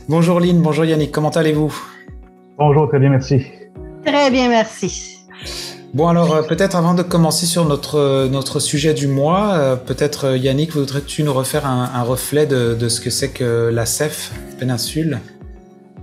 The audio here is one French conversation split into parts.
Bonjour Lynn, bonjour Yannick, comment allez-vous? Bonjour, très bien, merci. Très bien, merci. Bon alors peut-être avant de commencer sur notre sujet du mois, peut-être Yannick, voudrais-tu nous refaire un reflet de ce que c'est que la CEF Péninsule?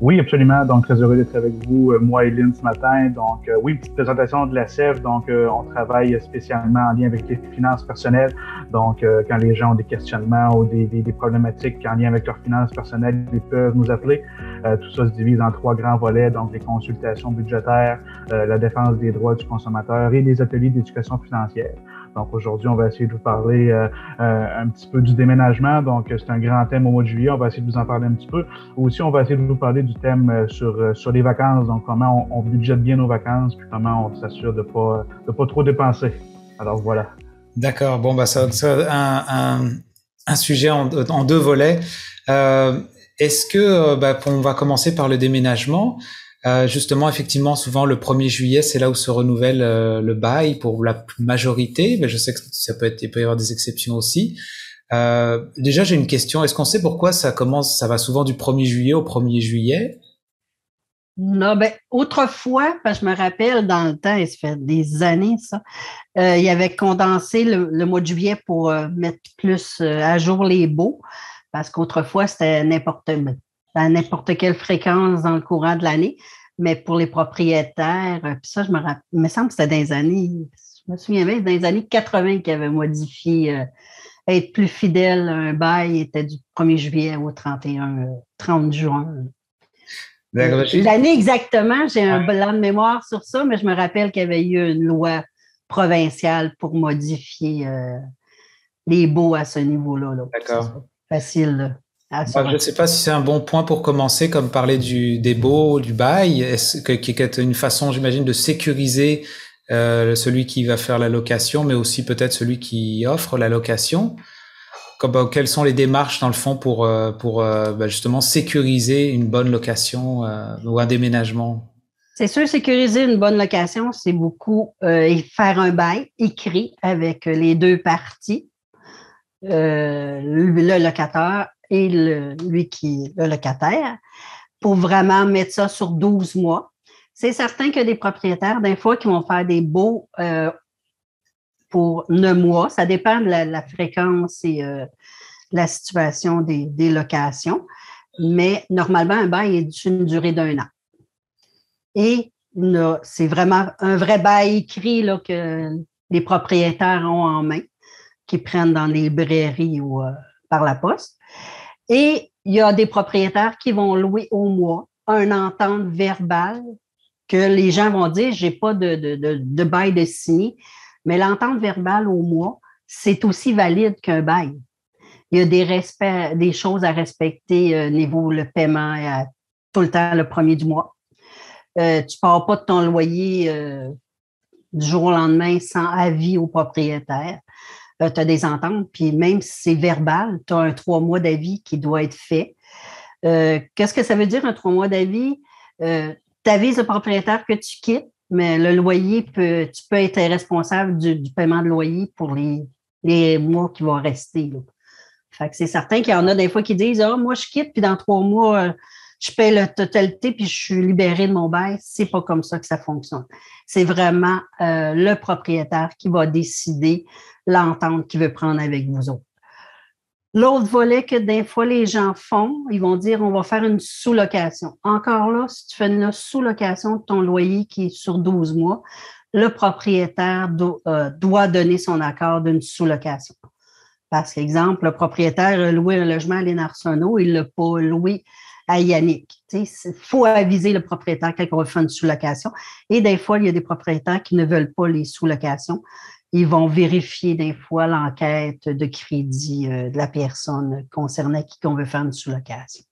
Oui, absolument. Donc, très heureux d'être avec vous, moi et Lynn, ce matin. Donc, oui, petite présentation de la CEF. Donc, on travaille spécialement en lien avec les finances personnelles. Donc, quand les gens ont des questionnements ou des problématiques en lien avec leurs finances personnelles, ils peuvent nous appeler. Tout ça se divise en 3 grands volets. Donc, les consultations budgétaires, la défense des droits du consommateur et les ateliers d'éducation financière. Donc, aujourd'hui, on va essayer de vous parler un petit peu du déménagement. Donc, c'est un grand thème au mois de juillet. On va essayer de vous en parler un petit peu. Aussi, on va essayer de vous parler du thème sur les vacances. Donc, comment on budgète bien nos vacances, puis comment on s'assure de pas trop dépenser. Alors, voilà. D'accord, bon bah ça un sujet en deux volets. Est-ce que on va commencer par le déménagement? Justement, effectivement, souvent le 1er juillet, c'est là où se renouvelle le bail pour la majorité, mais je sais que il peut y avoir des exceptions aussi. Déjà, j'ai une question. Est-ce qu'on sait pourquoi ça va souvent du 1er juillet au 1er juillet? Non, ben, autrefois, parce que je me rappelle dans le temps, et ça fait des années, ça, il avait condensé le mois de juillet pour mettre plus à jour les baux, parce qu'autrefois, c'était à n'importe quelle fréquence dans le courant de l'année. Mais pour les propriétaires, puis ça, je me rappelle, il me semble que c'était dans les années, je me souviens bien, dans les années 80 qu'ils avaient modifié, être plus fidèle à un bail était du 1er juillet au 30 juin. D'accord. L'année exactement, j'ai un blanc de mémoire sur ça, mais je me rappelle qu'il y avait eu une loi provinciale pour modifier les baux à ce niveau-là. Là. D'accord. Facile à Je ne sais pas si c'est un bon point pour commencer, comme parler des baux, du bail, qui est une façon, j'imagine, de sécuriser celui qui va faire la location, mais aussi peut-être celui qui offre la location. Quelles sont les démarches dans le fond pour justement sécuriser une bonne location ou un déménagement? C'est sûr, sécuriser une bonne location, c'est beaucoup faire un bail écrit avec les deux parties, le locataire et lui qui est le locataire, pour vraiment mettre ça sur 12 mois. C'est certain que des propriétaires, des fois, qui vont faire des baux pour 9 mois. Ça dépend de la fréquence et la situation des locations. Mais normalement, un bail est d'une durée d'1 an. Et c'est vraiment un vrai bail écrit là, que les propriétaires ont en main, qui prennent dans les librairies ou par la poste. Et il y a des propriétaires qui vont louer au mois une entente verbale que les gens vont dire, j'ai pas de bail de signé, mais l'entente verbale au mois, c'est aussi valide qu'un bail. Il y a des choses à respecter niveau le paiement tout le temps le 1er du mois. Tu ne pars pas de ton loyer du jour au lendemain sans avis au propriétaire. Tu as des ententes, puis même si c'est verbal, tu as un 3 mois d'avis qui doit être fait. Qu'est-ce que ça veut dire un 3 mois d'avis? Tu avises le propriétaire que tu quittes, mais le loyer tu peux être responsable du paiement de loyer pour les mois qui vont rester. Là. Fait que c'est certain qu'il y en a des fois qui disent moi, je quitte, puis dans 3 mois, je paie la totalité, puis je suis libéré de mon bail. C'est pas comme ça que ça fonctionne. C'est vraiment le propriétaire qui va décider l'entente qu'il veut prendre avec vous autres. L'autre volet que des fois les gens font, ils vont dire on va faire une sous-location. Encore là, si tu fais une sous-location de ton loyer qui est sur 12 mois, le propriétaire doit donner son accord d'une sous-location. Parce qu'exemple, le propriétaire a loué un logement à Lynn Arsenault, il ne l'a pas loué à Yannick. Il faut aviser le propriétaire quand on va faire une sous-location. Et des fois, il y a des propriétaires qui ne veulent pas les sous-locations. Ils vont vérifier des fois l'enquête de crédit de la personne concernée à qui on veut faire une sous-location.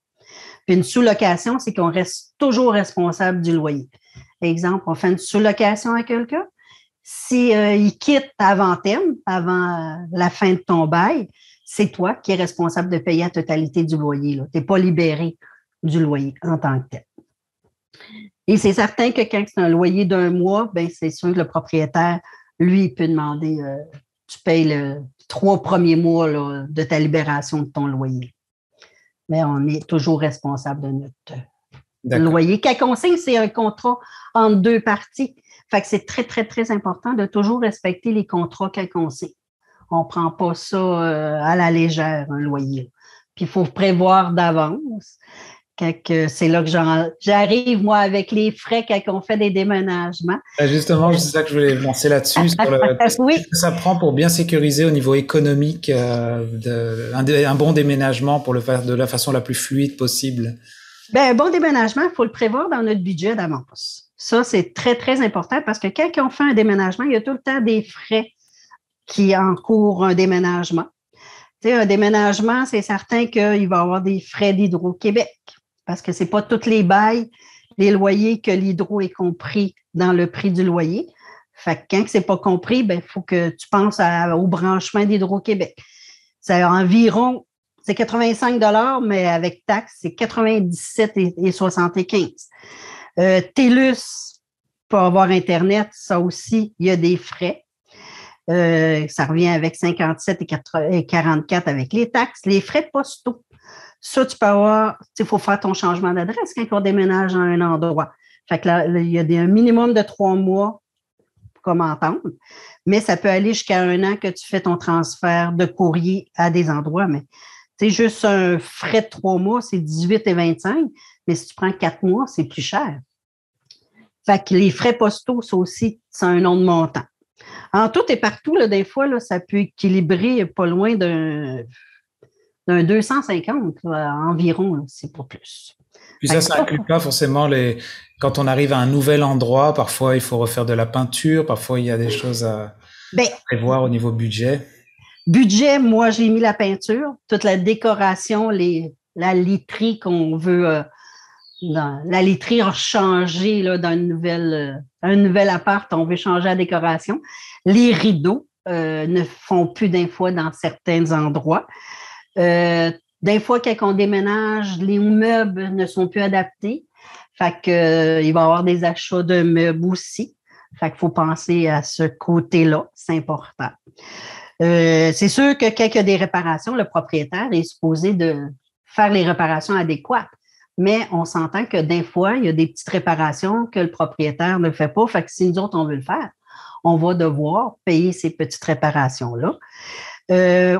Puis une sous-location, c'est qu'on reste toujours responsable du loyer. Exemple, on fait une sous-location à quelqu'un. Si il quitte avant terme, avant la fin de ton bail, c'est toi qui es responsable de payer la totalité du loyer. Tu n'es pas libéré du loyer en tant que tel. Et c'est certain que quand c'est un loyer d'1 mois, ben c'est sûr que le propriétaire, lui, il peut demander tu payes les 3 premiers mois là, de ta libération de ton loyer. mais on est toujours responsable de notre loyer. Quand on signe, c'est un contrat entre deux parties. Fait que c'est très, très, très important de toujours respecter les contrats quand on signe. On ne prend pas ça à la légère, un loyer. Puis il faut prévoir d'avance. C'est là que j'arrive, moi, avec les frais quand on fait des déménagements. Justement, c'est ça que je voulais lancer là-dessus. Qu'est-ce que ça prend pour bien sécuriser au niveau économique un bon déménagement pour le faire de la façon la plus fluide possible? Un bon déménagement, il faut le prévoir dans notre budget d'avance. Ça, c'est très, très important parce que quand on fait un déménagement, il y a tout le temps des frais qui encourent un déménagement. Tu sais, un déménagement, c'est certain qu'il va y avoir des frais d'Hydro-Québec parce que ce n'est pas tous les bails, les loyers que l'hydro est compris dans le prix du loyer. Fait que quand ce n'est pas compris, il faut que tu penses au branchement d'Hydro-Québec. C'est environ, c'est 85 $, mais avec taxes, c'est 97,75 $. TELUS, pour avoir Internet, ça aussi, il y a des frais. Ça revient avec 57 et 44 avec les taxes. Les frais postaux, ça, tu peux avoir, il faut faire ton changement d'adresse quand on déménage à un endroit. Fait que là, il y a un minimum de 3 mois comme entendre, mais ça peut aller jusqu'à 1 an que tu fais ton transfert de courrier à des endroits. Mais c'est juste un frais de 3 mois, c'est 18 et 25, mais si tu prends 4 mois, c'est plus cher. Fait que les frais postaux, ça aussi, c'est un nom de montant. En tout et partout, là, des fois, là, ça peut équilibrer pas loin d'un 250 là, environ, là, c'est pas plus. Puis ça inclut pas forcément quand on arrive à un nouvel endroit, parfois il faut refaire de la peinture, parfois il y a des choses à prévoir au niveau budget. Budget, moi, j'ai mis la peinture, toute la décoration, la literie qu'on veut... la literie a changé là, dans un nouvel appart, on veut changer la décoration. Les rideaux ne font plus d'un fois dans certains endroits. Des fois, quand on déménage, les meubles ne sont plus adaptés. Fait que, il va y avoir des achats de meubles aussi. Fait qu'il faut penser à ce côté-là, c'est important. C'est sûr que quand il y a des réparations, le propriétaire est supposé de faire les réparations adéquates. Mais on s'entend que des fois, il y a des petites réparations que le propriétaire ne fait pas. Fait que si nous autres, on veut le faire, on va devoir payer ces petites réparations-là.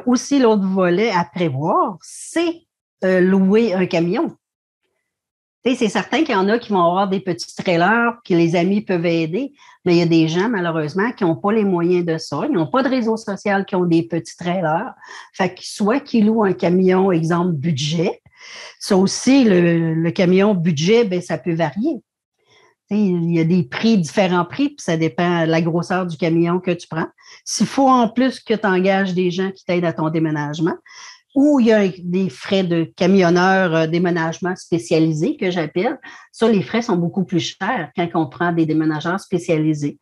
Aussi, l'autre volet à prévoir, c'est louer un camion. C'est certain qu'il y en a qui vont avoir des petits trailers que les amis peuvent aider, mais il y a des gens, malheureusement, qui n'ont pas les moyens de ça. Ils n'ont pas de réseau social qui ont des petits trailers. Fait que soit qu'ils louent un camion, exemple, budget. Ça aussi, le camion budget, ça peut varier. Il y a des prix, différents prix, puis ça dépend de la grosseur du camion que tu prends. S'il faut en plus que tu engages des gens qui t'aident à ton déménagement, ou il y a des frais de camionneur déménagement spécialisés que j'appelle, ça, les frais sont beaucoup plus chers quand on prend des déménageurs spécialisés.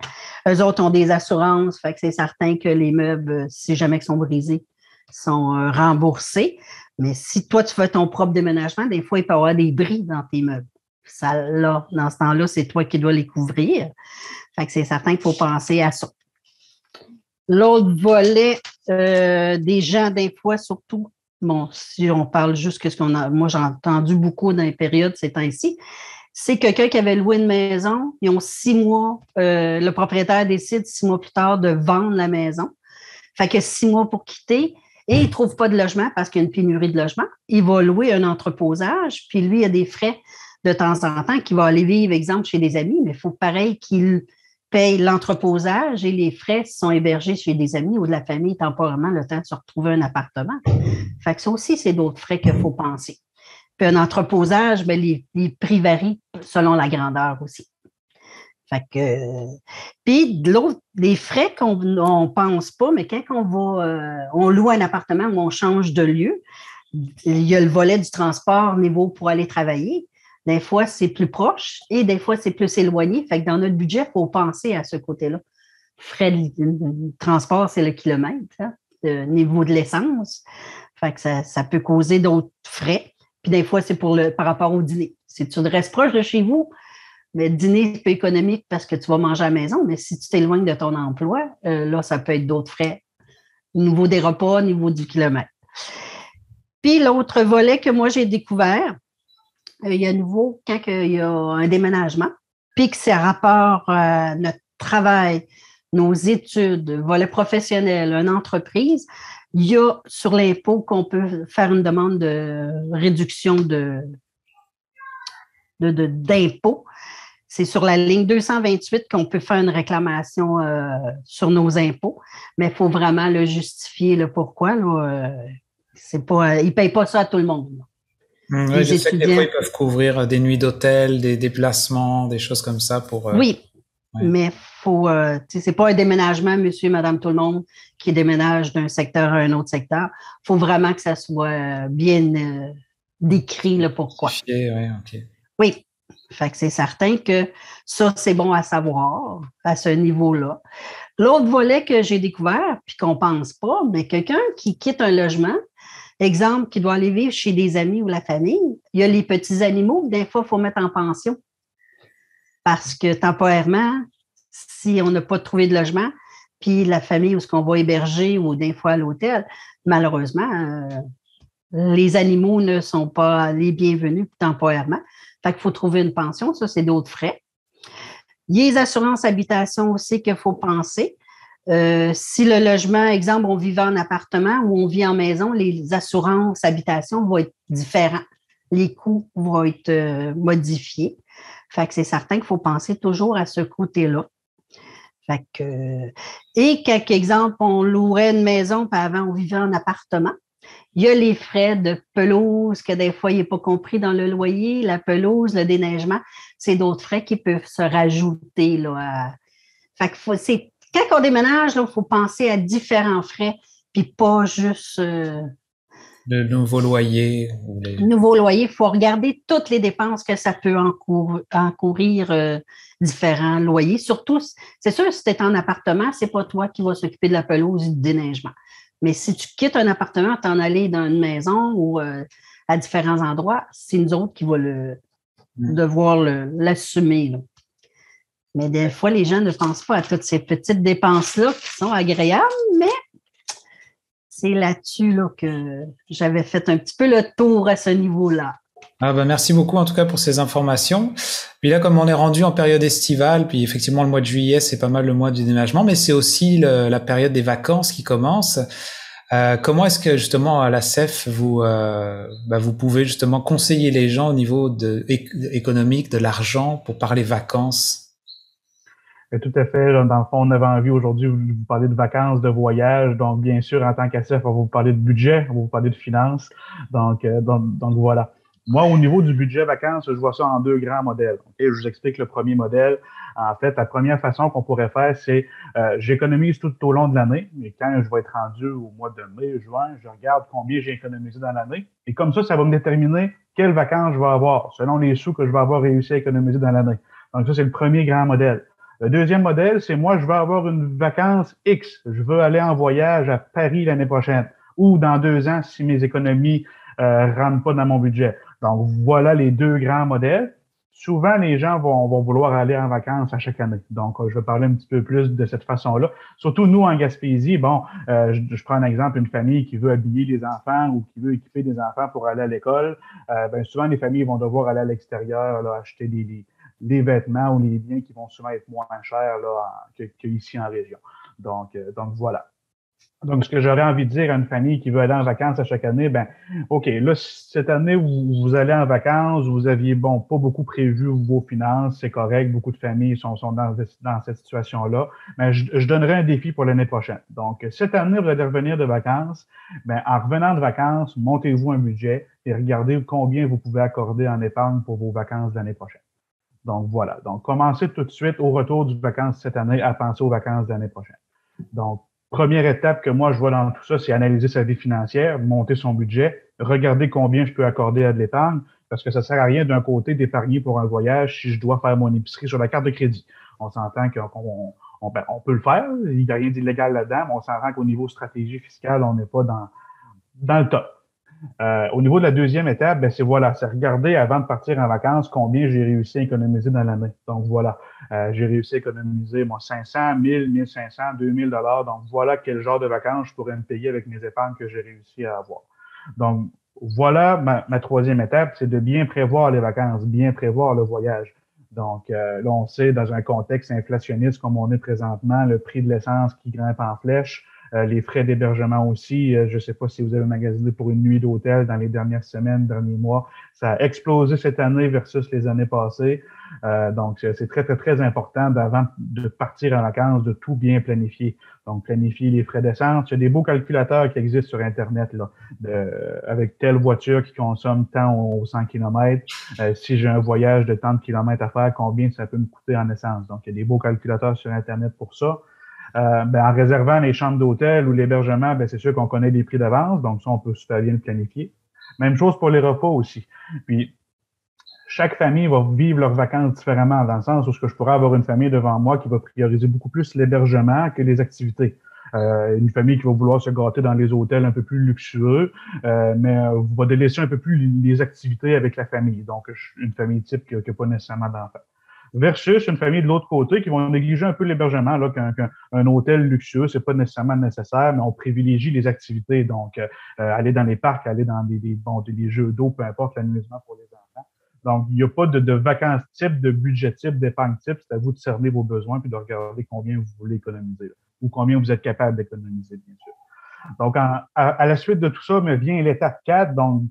Eux autres ont des assurances, fait que c'est certain que les meubles, si jamais ils sont brisés, sont remboursés. Mais si toi, tu fais ton propre déménagement, des fois, il peut y avoir des bris dans tes meubles. Ça, là, dans ce temps-là, c'est toi qui dois les couvrir. Fait que c'est certain qu'il faut penser à ça. L'autre volet des gens, des fois, surtout, bon, si on parle juste de ce qu'on a, moi, j'ai entendu beaucoup dans les périodes ces temps-ci, c'est quelqu'un qui avait loué une maison, ils ont 6 mois, le propriétaire décide 6 mois plus tard de vendre la maison. Fait que 6 mois pour quitter. Et il ne trouve pas de logement parce qu'il y a une pénurie de logement. Il va louer un entreposage, puis lui, il a des frais de temps en temps qu'il va aller vivre, exemple, chez des amis, mais il faut pareil qu'il paye l'entreposage et les frais sont hébergés chez des amis ou de la famille temporairement le temps de se retrouver un appartement. Fait que ça aussi, c'est d'autres frais qu'il faut penser. Puis un entreposage, les prix varient selon la grandeur aussi. Fait que, puis de l'autre, des frais qu'on ne pense pas, mais quand on loue un appartement ou on change de lieu, il y a le volet du transport niveau pour aller travailler. Des fois, c'est plus proche et des fois, c'est plus éloigné. Fait que dans notre budget, il faut penser à ce côté-là. Frais de transport, c'est le kilomètre, hein, le niveau de l'essence. Fait que ça peut causer d'autres frais. Puis des fois, c'est par rapport au dîner. Si tu restes proche de chez vous, mais le dîner, c'est peu économique parce que tu vas manger à la maison, mais si tu t'éloignes de ton emploi, là, ça peut être d'autres frais au niveau des repas, au niveau du kilomètre. Puis l'autre volet que moi j'ai découvert, il y a à nouveau, quand il y a un déménagement, puis que c'est rapport à notre travail, nos études, volet professionnel, une entreprise, il y a sur l'impôt qu'on peut faire une demande de réduction d'impôt. C'est sur la ligne 228 qu'on peut faire une réclamation sur nos impôts, mais il faut vraiment le justifier, le pourquoi. Là, c'est pas, ils ne payent pas ça à tout le monde. Oui, je sais que des fois, ils peuvent couvrir des nuits d'hôtel, des déplacements, des choses comme ça pour... Oui, mais faut, c'est pas un déménagement, monsieur et madame tout le monde, qui déménage d'un secteur à un autre secteur. Il faut vraiment que ça soit bien décrit, le pourquoi. Oui, fait que c'est certain que ça, c'est bon à savoir à ce niveau-là. L'autre volet que j'ai découvert, puis qu'on pense pas, mais quelqu'un qui quitte un logement, exemple, qui doit aller vivre chez des amis ou la famille, il y a les petits animaux que des fois, il faut mettre en pension. Parce que temporairement, si on n'a pas trouvé de logement, puis la famille où ce qu'on va héberger ou des fois à l'hôtel, malheureusement, les animaux ne sont pas les bienvenus temporairement. Fait qu'il faut trouver une pension, ça, c'est d'autres frais. Il y a les assurances habitation aussi qu'il faut penser. Si le logement, exemple, on vit en appartement ou on vit en maison, les assurances habitation vont être différents. Les coûts vont être modifiés. Fait que c'est certain qu'il faut penser toujours à ce côté-là. Fait que, et quelques exemples, on louerait une maison, puis avant, on vivait en appartement. Il y a les frais de pelouse, que des fois, il n'est pas compris dans le loyer, la pelouse, le déneigement, c'est d'autres frais qui peuvent se rajouter. Là, Fait que quand on déménage, il faut penser à différents frais, puis pas juste... le nouveau loyer. Nouveau loyer, il faut regarder toutes les dépenses que ça peut encourir différents loyers. Surtout, c'est sûr, si tu es en appartement, c'est pas toi qui vas s'occuper de la pelouse et du déneigement. Mais si tu quittes un appartement, t'en aller dans une maison ou à différents endroits, c'est nous autres qui va devoir l'assumer. Là. Mais des fois, les gens ne pensent pas à toutes ces petites dépenses-là qui sont agréables, mais c'est là-dessus là, que j'avais fait un petit peu le tour à ce niveau-là. Ah ben merci beaucoup en tout cas pour ces informations. Puis là, comme on est rendu en période estivale, puis effectivement le mois de juillet, c'est pas mal le mois du déménagement, mais c'est aussi la période des vacances qui commence. Comment est-ce que justement à la CEF, vous pouvez justement conseiller les gens au niveau économique, de l'argent pour parler vacances? Tout à fait. Dans le fond, on avait envie aujourd'hui de vous parler de vacances, de voyages. Donc, bien sûr, en tant qu'ACF, on va vous parler de budget, on va vous parler de finances. Donc voilà. Moi, au niveau du budget vacances, je vois ça en deux grands modèles. Okay? Je vous explique le premier modèle. En fait, la première façon qu'on pourrait faire, c'est j'économise tout au long de l'année. Et quand je vais être rendu au mois de mai, juin, je regarde combien j'ai économisé dans l'année. Et comme ça va me déterminer quelles vacances je vais avoir, selon les sous que je vais avoir réussi à économiser dans l'année. Donc, ça, c'est le premier grand modèle. Le deuxième modèle, c'est moi, je veux avoir une vacance X. Je veux aller en voyage à Paris l'année prochaine ou dans 2 ans si mes économies rentrent pas dans mon budget. Donc, voilà les deux grands modèles. Souvent, les gens vont vouloir aller en vacances à chaque année. Donc, je vais parler un petit peu plus de cette façon-là. Surtout, nous, en Gaspésie, je prends un exemple, une famille qui veut habiller les enfants ou qui veut équiper des enfants pour aller à l'école. Souvent, les familles vont devoir aller à l'extérieur, là, acheter des vêtements ou les biens qui vont souvent être moins chers là, qu'ici en région. Donc voilà. Donc, ce que j'aurais envie de dire à une famille qui veut aller en vacances à chaque année, OK, là, cette année, vous allez en vacances, vous aviez, pas beaucoup prévu vos finances, c'est correct, beaucoup de familles sont dans cette situation-là, mais je donnerai un défi pour l'année prochaine. Donc, cette année, vous allez revenir de vacances, en revenant de vacances, montez-vous un budget et regardez combien vous pouvez accorder en épargne pour vos vacances l'année prochaine. Donc, voilà. Donc, commencez tout de suite au retour des vacances cette année à penser aux vacances de l'année prochaine. Donc, première étape que moi, je vois dans tout ça, c'est analyser sa vie financière, monter son budget, regarder combien je peux accorder à de l'épargne, parce que ça sert à rien d'un côté d'épargner pour un voyage si je dois faire mon épicerie sur la carte de crédit. On s'entend qu'on peut le faire, il n'y a rien d'illégal là-dedans, mais on s'entend qu'au niveau stratégie fiscale, on n'est pas dans le top. Au niveau de la deuxième étape, c'est regarder avant de partir en vacances combien j'ai réussi à économiser dans l'année. Donc voilà, j'ai réussi à économiser 500, 1000, 1500, 2000 $. Donc voilà quel genre de vacances je pourrais me payer avec mes épargnes que j'ai réussi à avoir. Donc voilà ma troisième étape, c'est de bien prévoir les vacances, bien prévoir le voyage. Donc, là, on sait, dans un contexte inflationniste comme on est présentement, le prix de l'essence qui grimpe en flèche, les frais d'hébergement aussi. Je ne sais pas si vous avez magasiné pour une nuit d'hôtel dans les dernières semaines, derniers mois. Ça a explosé cette année versus les années passées. Donc, c'est très, très, très important d'avant de partir en vacances, de tout bien planifier. Donc, planifier les frais d'essence. Il y a des beaux calculateurs qui existent sur Internet, là, avec telle voiture qui consomme tant aux 100 km. Si j'ai un voyage de tant de kilomètres à faire, combien ça peut me coûter en essence? Donc, il y a des beaux calculateurs sur Internet pour ça. En réservant les chambres d'hôtel ou l'hébergement, c'est sûr qu'on connaît les prix d'avance, donc ça, on peut super bien le planifier. Même chose pour les repas aussi. Puis, chaque famille va vivre leurs vacances différemment, dans le sens où je pourrais avoir une famille devant moi qui va prioriser beaucoup plus l'hébergement que les activités. Une famille qui va vouloir se gâter dans les hôtels un peu plus luxueux, mais va délaisser un peu plus les activités avec la famille. Donc, une famille type qui n'a pas nécessairement d'enfants. Versus une famille de l'autre côté qui vont négliger un peu l'hébergement, là, qu'un hôtel luxueux, c'est pas nécessairement nécessaire, mais on privilégie les activités. Donc, aller dans les parcs, aller dans des jeux d'eau, peu importe l'amusement pour les enfants. Donc, il n'y a pas de vacances type, de budget type, d'épargne type. C'est à vous de cerner vos besoins puis de regarder combien vous voulez économiser, là, ou combien vous êtes capable d'économiser, bien sûr. Donc, à la suite de tout ça, me vient l'étape 4, donc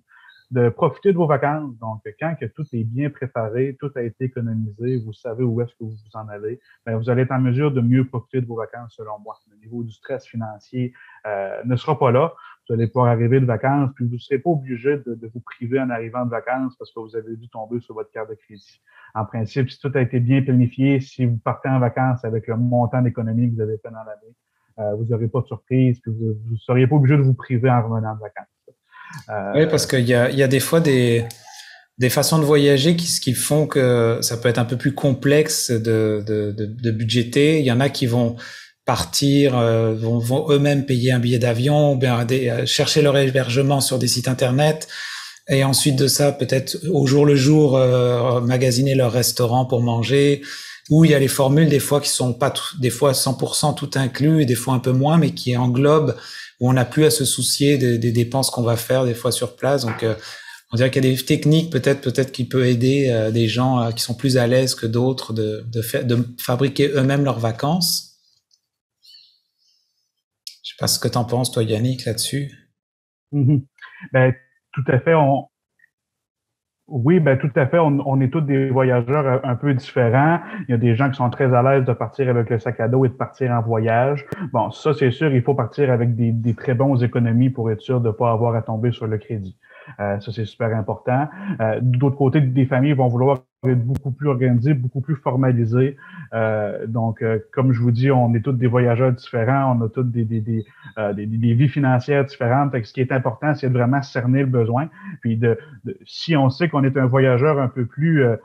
de profiter de vos vacances. Donc, quand que tout est bien préparé, tout a été économisé, vous savez où est-ce que vous en allez, vous allez être en mesure de mieux profiter de vos vacances, selon moi. Le niveau du stress financier ne sera pas là. Vous allez pouvoir arriver de vacances, puis vous ne serez pas obligé de vous priver en arrivant de vacances parce que vous avez dû tomber sur votre carte de crédit. En principe, si tout a été bien planifié, si vous partez en vacances avec le montant d'économie que vous avez fait dans l'année, vous n'aurez pas de surprise, puis vous ne seriez pas obligé de vous priver en revenant de vacances. Oui, parce qu'il y a des fois des façons de voyager qui font que ça peut être un peu plus complexe de budgéter. Il y en a qui vont partir, vont eux-mêmes payer un billet d'avion, ou bien chercher leur hébergement sur des sites internet, et ensuite de ça, peut-être au jour le jour, magasiner leur restaurant pour manger. Ou il y a les formules des fois qui sont pas des fois 100% tout inclus, et des fois un peu moins, mais qui englobent, où on n'a plus à se soucier des dépenses qu'on va faire des fois sur place. Donc, on dirait qu'il y a des techniques peut-être qui peut aider des gens qui sont plus à l'aise que d'autres de fabriquer eux-mêmes leurs vacances. Je sais pas ce que t'en penses, toi, Yannick, là-dessus. Mm-hmm. Tout à fait. Oui, tout à fait. On est tous des voyageurs un peu différents. Il y a des gens qui sont très à l'aise de partir avec le sac à dos et de partir en voyage. Bon, ça, c'est sûr, il faut partir avec des très bons économies pour être sûr de ne pas avoir à tomber sur le crédit. Ça, c'est super important. D'autre côté, des familles vont vouloir être beaucoup plus organisées, beaucoup plus formalisées. Donc, comme je vous dis, on est tous des voyageurs différents, on a tous des vies financières différentes. Fait que ce qui est important, c'est de vraiment cerner le besoin. Puis si on sait qu'on est un voyageur un peu plus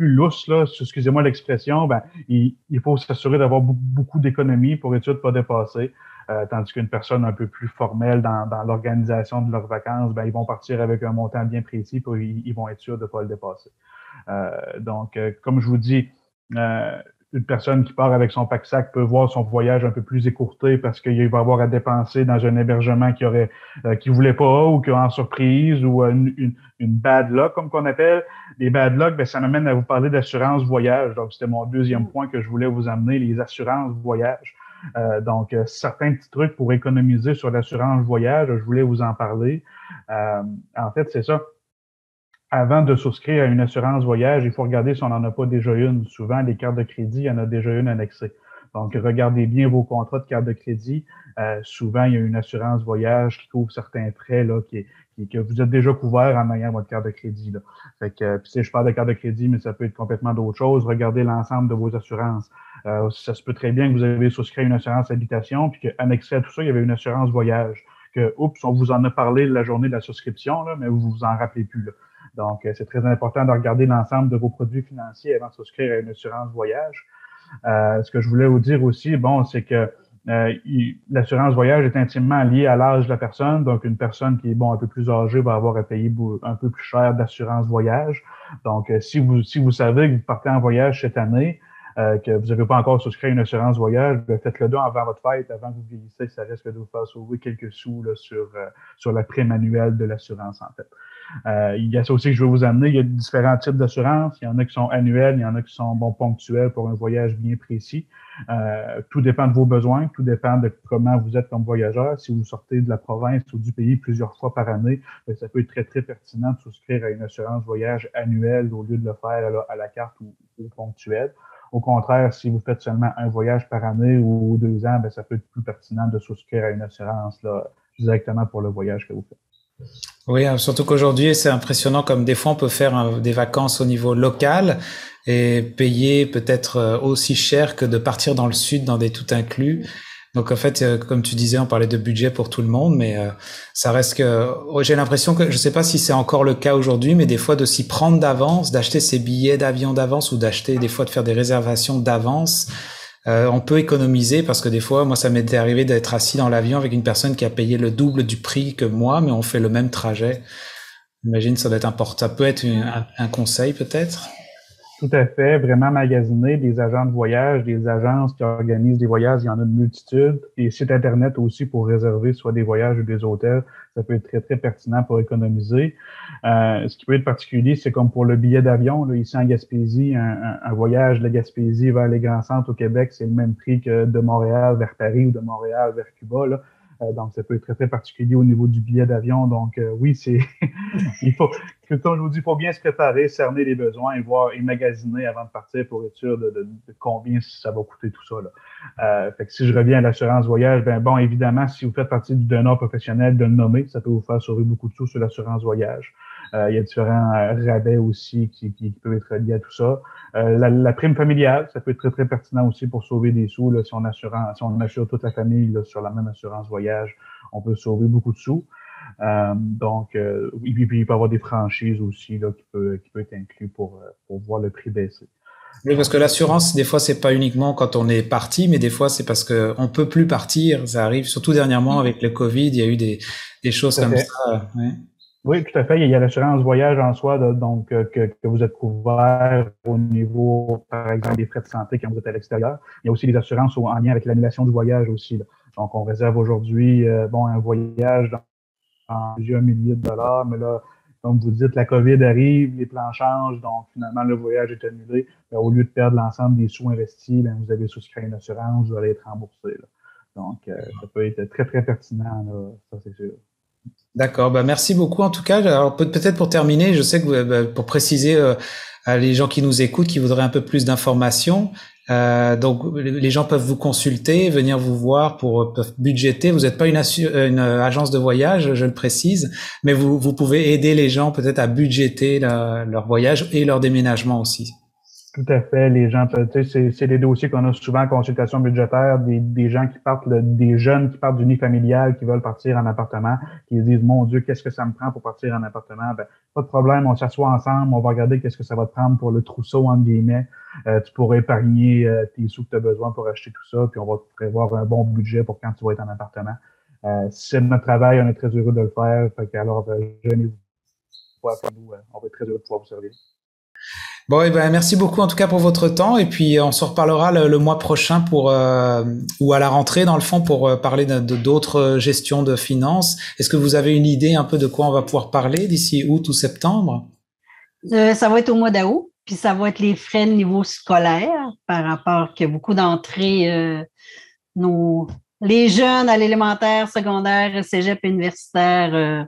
lousse, là, excusez-moi l'expression, il faut s'assurer d'avoir beaucoup d'économies pour être sûr de ne pas dépasser. Tandis qu'une personne un peu plus formelle dans l'organisation de leurs vacances, ils vont partir avec un montant bien précis puis ils vont être sûrs de ne pas le dépasser. Donc, comme je vous dis, une personne qui part avec son pack-sac peut voir son voyage un peu plus écourté parce qu'il va avoir à dépenser dans un hébergement qu'il voulait pas ou qu'il a en surprise ou une bad luck, comme qu'on appelle. Les bad luck, ça m'amène à vous parler d'assurance voyage. Donc, c'était mon deuxième point que je voulais vous amener, les assurances voyage. Donc, certains petits trucs pour économiser sur l'assurance voyage, je voulais vous en parler. En fait, c'est ça. Avant de souscrire à une assurance voyage, il faut regarder si on n'en a pas déjà une. Souvent, les cartes de crédit, il y en a déjà une annexée. Donc, regardez bien vos contrats de carte de crédit. Souvent, il y a une assurance voyage qui couvre certains frais là, que vous êtes déjà couvert en ayant votre carte de crédit. Là. Fait que, puis je parle de carte de crédit, mais ça peut être complètement d'autres choses. Regardez l'ensemble de vos assurances. Ça se peut très bien que vous avez souscrit à une assurance habitation, puis qu'annexé à tout ça, il y avait une assurance voyage. On vous en a parlé la journée de la souscription, là, mais vous vous en rappelez plus. Là. Donc, c'est très important de regarder l'ensemble de vos produits financiers avant de souscrire à une assurance voyage. Ce que je voulais vous dire aussi, c'est que l'assurance voyage est intimement liée à l'âge de la personne. Donc, une personne qui est un peu plus âgée va avoir à payer un peu plus cher d'assurance voyage. Donc, si vous savez que vous partez en voyage cette année, que vous n'avez pas encore souscrit à une assurance voyage, faites-le don avant votre fête, avant que vous vieillissez, ça risque de vous faire sauver quelques sous là, sur la prime annuelle de l'assurance, en fait. Il y a ça aussi que je veux vous amener. Il y a différents types d'assurances. Il y en a qui sont annuelles, il y en a qui sont ponctuelles pour un voyage bien précis. Tout dépend de vos besoins, tout dépend de comment vous êtes comme voyageur. Si vous sortez de la province ou du pays plusieurs fois par année, ça peut être très, très pertinent de souscrire à une assurance voyage annuelle au lieu de le faire à la carte ou ponctuelle. Au contraire, si vous faites seulement un voyage par année ou 2 ans, ça peut être plus pertinent de souscrire à une assurance là, directement pour le voyage que vous faites. Oui, surtout qu'aujourd'hui, c'est impressionnant comme des fois on peut faire des vacances au niveau local et payer peut-être aussi cher que de partir dans le sud dans des tout inclus. Donc en fait, comme tu disais, on parlait de budget pour tout le monde, mais ça reste que j'ai l'impression que je sais pas si c'est encore le cas aujourd'hui, mais des fois de s'y prendre d'avance, d'acheter ses billets d'avion d'avance ou d'acheter des fois de faire des réservations d'avance. On peut économiser parce que des fois, moi, ça m'était arrivé d'être assis dans l'avion avec une personne qui a payé le double du prix que moi, mais on fait le même trajet. J'imagine ça doit être important. Ça peut être un conseil peut-être? Tout à fait. Vraiment magasiner des agents de voyage, des agences qui organisent des voyages, il y en a une multitude. Et sites Internet aussi pour réserver soit des voyages ou des hôtels, ça peut être très, très pertinent pour économiser. Ce qui peut être particulier, c'est comme pour le billet d'avion, là, ici en Gaspésie, un voyage de la Gaspésie vers les grands centres au Québec, c'est le même prix que de Montréal vers Paris ou de Montréal vers Cuba, là. Donc, ça peut être très, très particulier au niveau du billet d'avion. Donc, oui, il faut, comme je vous dis, il faut bien se préparer, cerner les besoins et voir et magasiner avant de partir pour être sûr de combien ça va coûter tout ça, là. Fait que si je reviens à l'assurance voyage, évidemment, si vous faites partie du donneur professionnel de le nommer, ça peut vous faire sauver beaucoup de sous sur l'assurance voyage. Il y a différents rabais aussi qui peuvent être liés à tout ça. La prime familiale, ça peut être très, très pertinent aussi pour sauver des sous. Là, si on assure toute la famille là, sur la même assurance voyage, on peut sauver beaucoup de sous. Puis, il peut y avoir des franchises aussi là, qui peut être inclus pour voir le prix baisser. Oui, parce que l'assurance, des fois, c'est pas uniquement quand on est parti, mais des fois, c'est parce que on peut plus partir. Ça arrive, surtout dernièrement avec le Covid, il y a eu des choses comme ça. Ouais. Oui, tout à fait. Il y a l'assurance voyage en soi, donc que vous êtes couvert au niveau, par exemple, des frais de santé quand vous êtes à l'extérieur. Il y a aussi des assurances en lien avec l'annulation du voyage aussi, là. Donc, on réserve aujourd'hui un voyage dans plusieurs milliers de dollars, mais là, comme vous dites, la COVID arrive, les plans changent, donc finalement, le voyage est annulé. Au lieu de perdre l'ensemble des sous investis, vous avez souscrit une assurance, vous allez être remboursé, là. Donc, ça peut être très, très pertinent, là, ça c'est sûr. D'accord, merci beaucoup en tout cas. Alors peut-être pour terminer, je sais que pour préciser à les gens qui nous écoutent, qui voudraient un peu plus d'informations, donc les gens peuvent vous consulter, venir vous voir peuvent budgéter. Vous n'êtes pas une agence de voyage, je le précise, mais vous pouvez aider les gens peut-être à budgéter leur voyage et leur déménagement aussi. Tout à fait. Les gens, c'est des dossiers qu'on a souvent en consultation budgétaire, des gens qui partent, des jeunes qui partent du nid familial, qui veulent partir en appartement, qui se disent, mon Dieu, qu'est-ce que ça me prend pour partir en appartement? Pas de problème, on s'assoit ensemble, on va regarder qu'est-ce que ça va te prendre pour le trousseau, entre guillemets. Tu pourras épargner tes sous que tu as besoin pour acheter tout ça, puis on va te prévoir un bon budget pour quand tu vas être en appartement. Si c'est notre travail, on est très heureux de le faire. Fait que alors, gênez-vous pas, nous, on va être très heureux de pouvoir vous servir. Bon, merci beaucoup en tout cas pour votre temps et puis on se reparlera le mois prochain ou à la rentrée dans le fond pour parler d'autres gestions de finances. Est-ce que vous avez une idée un peu de quoi on va pouvoir parler d'ici août ou septembre? Ça va être au mois d'août, puis ça va être les frais de niveau scolaire par rapport que beaucoup d'entrées, les jeunes à l'élémentaire, secondaire, cégep universitaire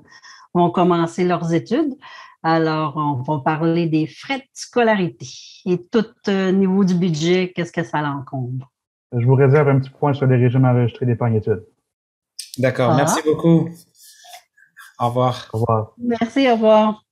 vont commencer leurs études. Alors, on va parler des frais de scolarité et tout niveau du budget, qu'est-ce que ça l'encombre. Je vous réserve un petit point sur les régimes enregistrés d'épargne-études. D'accord, merci beaucoup. Au revoir. Au revoir. Merci, au revoir.